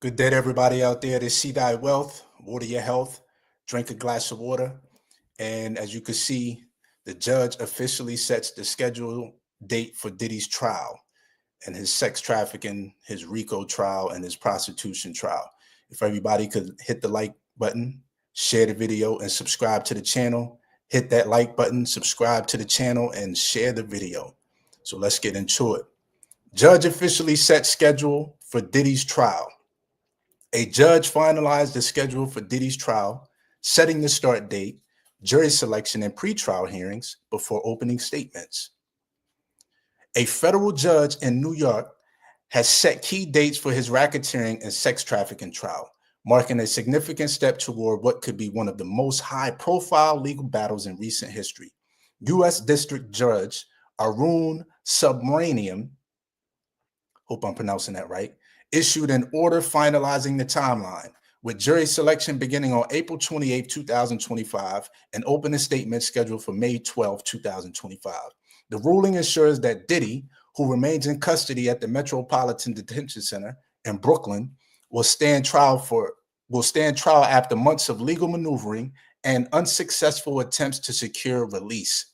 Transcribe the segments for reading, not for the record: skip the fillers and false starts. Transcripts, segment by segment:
Good day to everybody out there. This See Thy Wealth, water your health, drink a glass of water. And as you can see, the judge officially sets the scheduled date for Diddy's trial and his sex trafficking, his RICO trial, and his prostitution trial. If everybody could hit the like button, share the video, and subscribe to the channel, hit that like button, subscribe to the channel, and share the video. So let's get into it. Judge officially set schedule for Diddy's trial. A judge finalized the schedule for Diddy's trial, setting the start date, jury selection, and pretrial hearings before opening statements. A federal judge in New York has set key dates for his racketeering and sex trafficking trial, marking a significant step toward what could be one of the most high-profile legal battles in recent history. U.S. District Judge Arun Subramaniam, hope I'm pronouncing that right, issued an order finalizing the timeline, with jury selection beginning on April 28, 2025, and opening statements scheduled for May 12, 2025. The ruling ensures that Diddy, who remains in custody at the Metropolitan Detention Center in Brooklyn, will stand trial after months of legal maneuvering and unsuccessful attempts to secure release.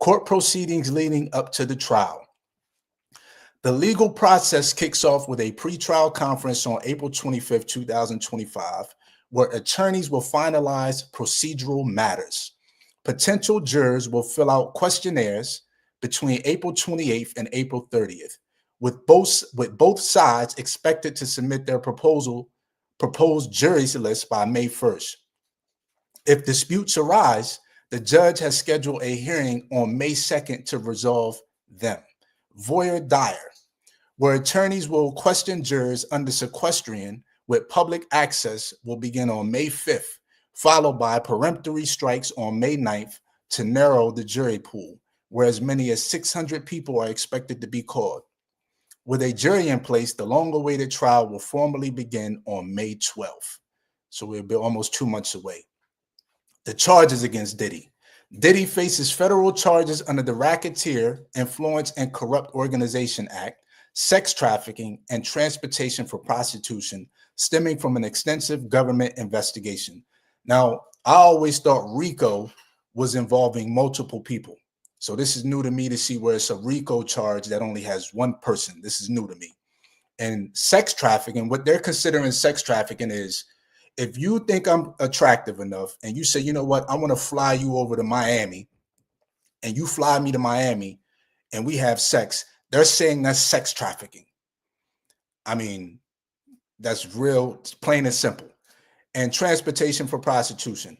Court proceedings leading up to the trial. The legal process kicks off with a pretrial conference on April 25, 2025, where attorneys will finalize procedural matters. Potential jurors will fill out questionnaires between April 28th and April 30th, with both sides expected to submit their proposed jury list by May 1st. If disputes arise, the judge has scheduled a hearing on May 2nd to resolve them. Voir dire, where attorneys will question jurors under sequestration with public access, will begin on May 5th, followed by peremptory strikes on May 9th to narrow the jury pool, where as many as 600 people are expected to be called. With a jury in place, the long-awaited trial will formally begin on May 12th. So we'll be almost 2 months away. The charges against Diddy. Diddy faces federal charges under the Racketeer, Influence, and Corrupt Organization Act, sex trafficking, and transportation for prostitution, stemming from an extensive government investigation. Now, I always thought RICO was involving multiple people. So this is new to me to see where it's a RICO charge that only has one person. This is new to me. And sex trafficking, what they're considering sex trafficking is, if you think I'm attractive enough and you say, you know what, I want to fly you over to Miami, and you fly me to Miami and we have sex, they're saying that's sex trafficking. I mean, that's real, plain and simple. And transportation for prostitution,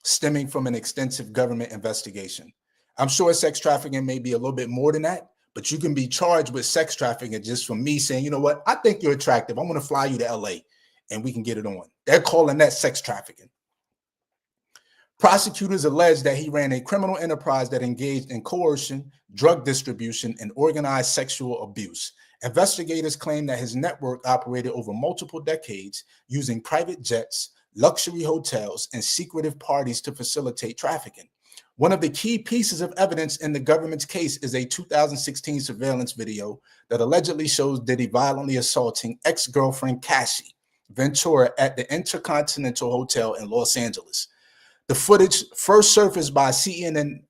stemming from an extensive government investigation. I'm sure sex trafficking may be a little bit more than that, but you can be charged with sex trafficking just from me saying, you know what, I think you're attractive. I'm going to fly you to LA and we can get it on. They're calling that sex trafficking. Prosecutors allege that he ran a criminal enterprise that engaged in coercion, drug distribution, and organized sexual abuse. Investigators claim that his network operated over multiple decades using private jets, luxury hotels, and secretive parties to facilitate trafficking. One of the key pieces of evidence in the government's case is a 2016 surveillance video that allegedly shows Diddy violently assaulting ex-girlfriend Cassie Ventura at the Intercontinental Hotel in Los Angeles. The footage, first surfaced by CNN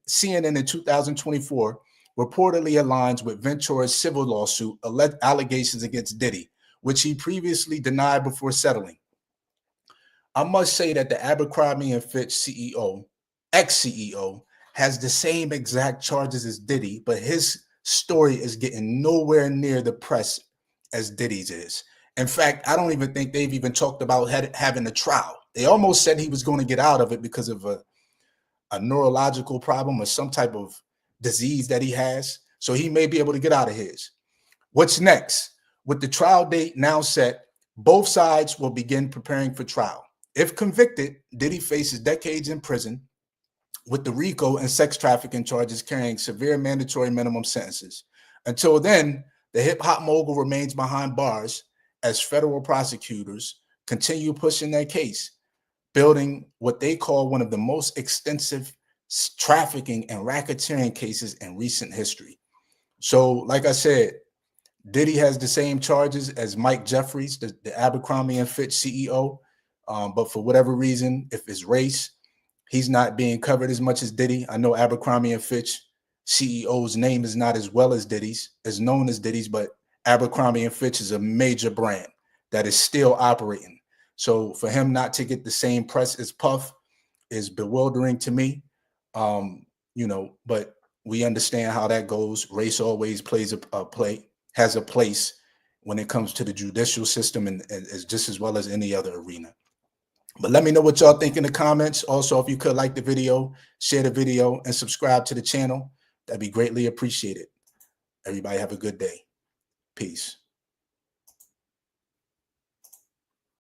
in 2024, reportedly aligns with Ventura's civil lawsuit allegations against Diddy, which he previously denied before settling. I must say that the Abercrombie and Fitch CEO, ex-CEO, has the same exact charges as Diddy, but his story is getting nowhere near the press as Diddy's is. In fact, I don't even think they've even talked about having a trial. They almost said he was going to get out of it because of a neurological problem or some type of disease that he has. So he may be able to get out of his. What's next? With the trial date now set, both sides will begin preparing for trial. If convicted, Diddy faces decades in prison, with the RICO and sex trafficking charges carrying severe mandatory minimum sentences. Until then, the hip-hop mogul remains behind bars as federal prosecutors continue pushing their case, building what they call one of the most extensive trafficking and racketeering cases in recent history. So, like I said, Diddy has the same charges as Mike Jeffries, the Abercrombie and Fitch CEO. But for whatever reason, if it's race, he's not being covered as much as Diddy. I know Abercrombie and Fitch CEO's name is not as well as Diddy's, as known as Diddy's, but Abercrombie and Fitch is a major brand that is still operating. So for him not to get the same press as Puff is bewildering to me. But we understand how that goes. Race always plays has a place when it comes to the judicial system and as just as well as any other arena. But let me know what y'all think in the comments. Also, if you could like the video, share the video, and subscribe to the channel, that'd be greatly appreciated. Everybody have a good day. Peace.